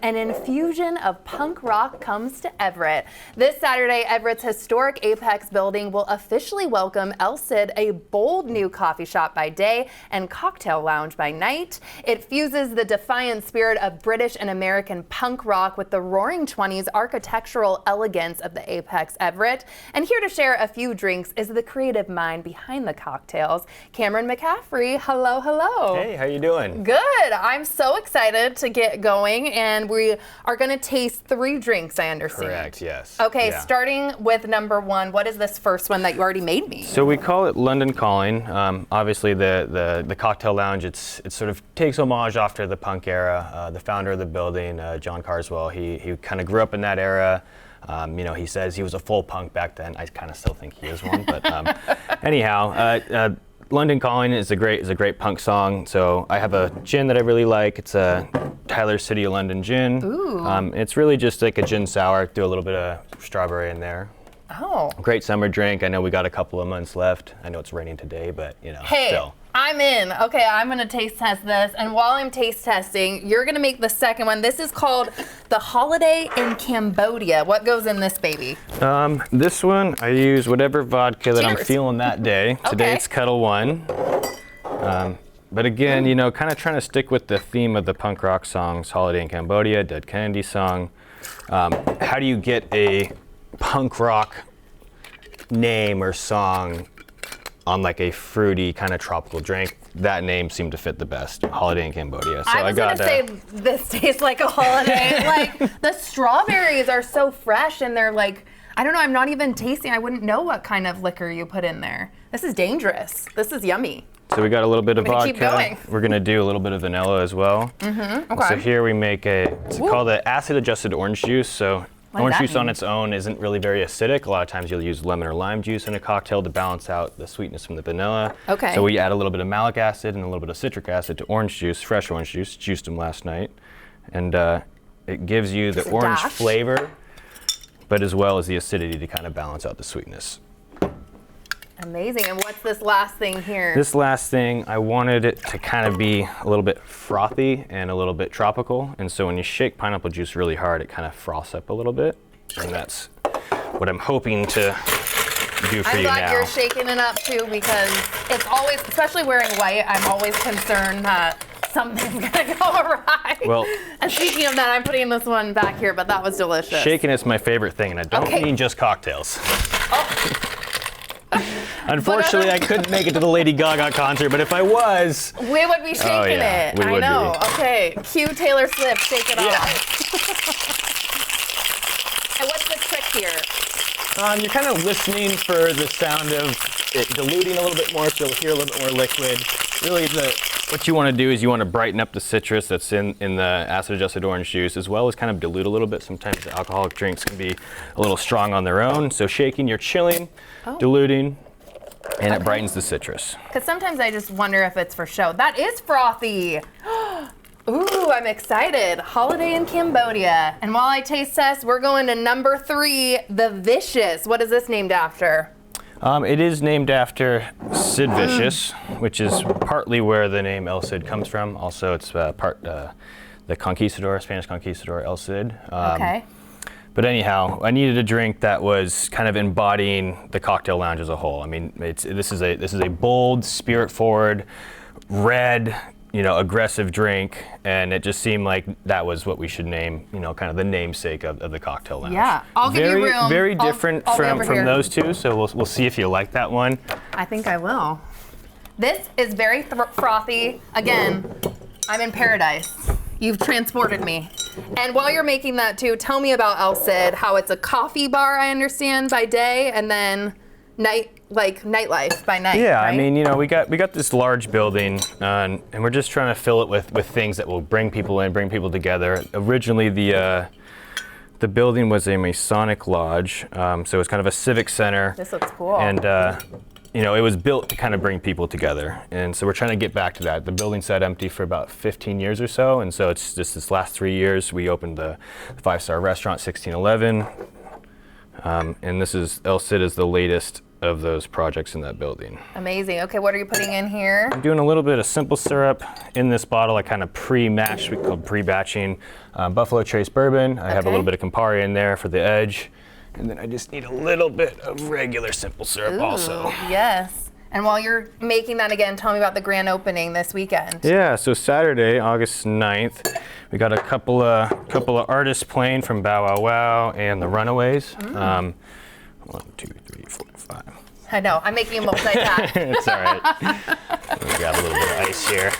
an infusion of punk rock comes to Everett. This Saturday, Everett's historic APEX building will officially welcome Elsid, a bold new coffee shop by day and cocktail lounge by night. It fuses the defiant spirit of British and American punk rock with the roaring 20s architectural elegance of the APEX Everett. And here to share a few drinks is the creative mind behind the cocktails, Cameron McCaffrey. Hello, hello. Hey, how you doing? Good. I'm so excited to get going, and we are going to taste 3 drinks, I understand. Correct, yes. Okay, yeah. Starting with number 1, what is this first one that you already made me? So we call it London Calling. Obviously, the cocktail lounge, it sort of takes homage after the punk era. The founder of the building, John Carswell, he kind of grew up in that era. He says he was a full punk back then. I kind of still think he is one, but anyhow. London Calling is a great punk song. So I have a gin that I really like. It's a Tyler City of London gin. Ooh. It's really just like a gin sour. Do a little bit of strawberry in there. Oh. Great summer drink. I know we got a couple of months left. I know it's raining today, but hey, still. I'm in. Okay, I'm gonna taste test this, and while I'm taste testing, you're gonna make the second one. This is called the Holiday in Cambodia. What goes in this baby? This one, I use whatever vodka that I'm Cheers. feeling that day. Today Okay. it's Kettle One. But again, kind of trying to stick with the theme of the punk rock songs, Holiday in Cambodia, Dead Kennedy song. How do you get a punk rock name or song on like a fruity kind of tropical drink? That name seemed to fit the best, Holiday in Cambodia. So I was gonna say this tastes like a holiday. Like the strawberries are so fresh, and they're like, I don't know, I'm not even tasting. I wouldn't know what kind of liquor you put in there. This is dangerous. This is yummy. So we got a little bit of I'm gonna vodka. keep going. We're gonna do a little bit of vanilla as well. Mm-hmm. Okay. So here we make it's called the acid-adjusted orange juice. So What does orange that juice on mean? its own isn't really very acidic. A lot of times you'll use lemon or lime juice in a cocktail to balance out the sweetness from the vanilla. Okay. So we add a little bit of malic acid and a little bit of citric acid to orange juice, fresh orange juice, juiced them last night. And it gives you the Just a orange dash. flavor, but as well as the acidity to kind of balance out the sweetness. Amazing. And what's this last thing here? This last thing, I wanted it to kind of be a little bit frothy and a little bit tropical. And so when you shake pineapple juice really hard, it kind of froths up a little bit. And that's what I'm hoping to do for I'm you glad now. you're shaking it up too, because it's always, especially wearing white, I'm always concerned that something's gonna go awry. Well, and speaking of that, I'm putting this one back here, but that was delicious. shaking is my favorite thing, and I don't Okay. mean just cocktails. Oh. Unfortunately, I couldn't make it to the Lady Gaga concert, but if I was, We would be shaking yeah, it. we I would know. be. Okay, cue Taylor Swift, shake it Yeah. off. And what's the trick here? you're kind of listening for the sound of it diluting a little bit more, so you'll hear a little bit more liquid. Really, what you want to do is you want to brighten up the citrus that's in the acid-adjusted orange juice, as well as kind of dilute a little bit. Sometimes the alcoholic drinks can be a little strong on their own. So shaking, you're chilling, diluting, and it brightens the citrus. Because sometimes I just wonder if it's for show. That is frothy. Ooh, I'm excited. Holiday in Cambodia. And while I taste test, we're going to number 3, the Vicious. What is this named after? It is named after Sid Vicious, which is partly where the name Elsid comes from. Also, it's part the conquistador, Spanish conquistador Elsid. Okay. But anyhow, I needed a drink that was kind of embodying the cocktail lounge as a whole. I mean, this is a bold, spirit-forward, red, aggressive drink, and it just seemed like that was what we should name, kind of the namesake of the cocktail lounge. Yeah, I'll give you room. Very different I'll be over from here. those two. So we'll see if you like that one. I think I will. This is very frothy. Again, I'm in paradise. You've transported me. And while you're making that too, tell me about Elsid, how it's a coffee bar, I understand, by day, and then nightlife by night. Yeah, right? I mean, we got this large building, and we're just trying to fill it with things that will bring people in, bring people together. Originally, the building was a Masonic lodge, so it's kind of a civic center. This looks cool. And it was built to kind of bring people together, and so we're trying to get back to that. The building sat empty for about 15 years or so, and so it's just this last 3 years we opened the 5-star restaurant 1611, and this is Elsid is the latest of those projects in that building. Amazing. Okay, what are you putting in here? I'm doing a little bit of simple syrup in this bottle. I kind of pre-matched, we call pre-batching Buffalo Trace bourbon. I have a little bit of Campari in there for the edge. And then I just need a little bit of regular simple syrup also. Yes. And while you're making that again, tell me about the grand opening this weekend. Yeah, so Saturday, August 9th, we got a couple of artists playing from Bow Wow Wow and the Runaways. 1, 2, 3, 4, 5. I know, I'm making a multitask. It's all right. Let me grab a little bit of ice here.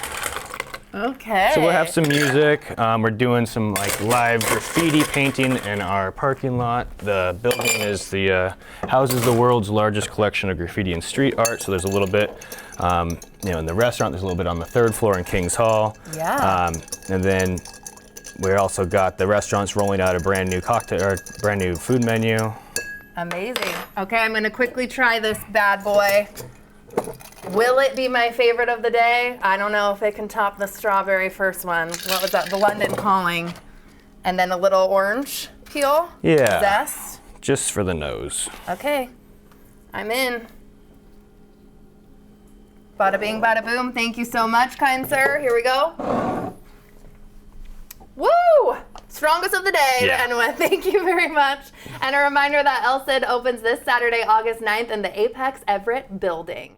Okay. So we'll have some music. We're doing some like live graffiti painting in our parking lot. The building houses the world's largest collection of graffiti and street art. So there's a little bit, in the restaurant. There's a little bit on the 3rd floor in King's Hall. Yeah. And then we also got the restaurants rolling out a brand new brand new food menu. Amazing. Okay, I'm gonna quickly try this bad boy. Will it be my favorite of the day? I don't know if it can top the strawberry first one. What was that? The London Calling. And then a little orange peel? Yeah. Zest? Just for the nose. Okay. I'm in. Bada bing, bada boom. Thank you so much, kind sir. Here we go. Woo! Strongest of the day to end with. Thank you very much. And a reminder that Elsid opens this Saturday, August 9th in the APEX Everett building.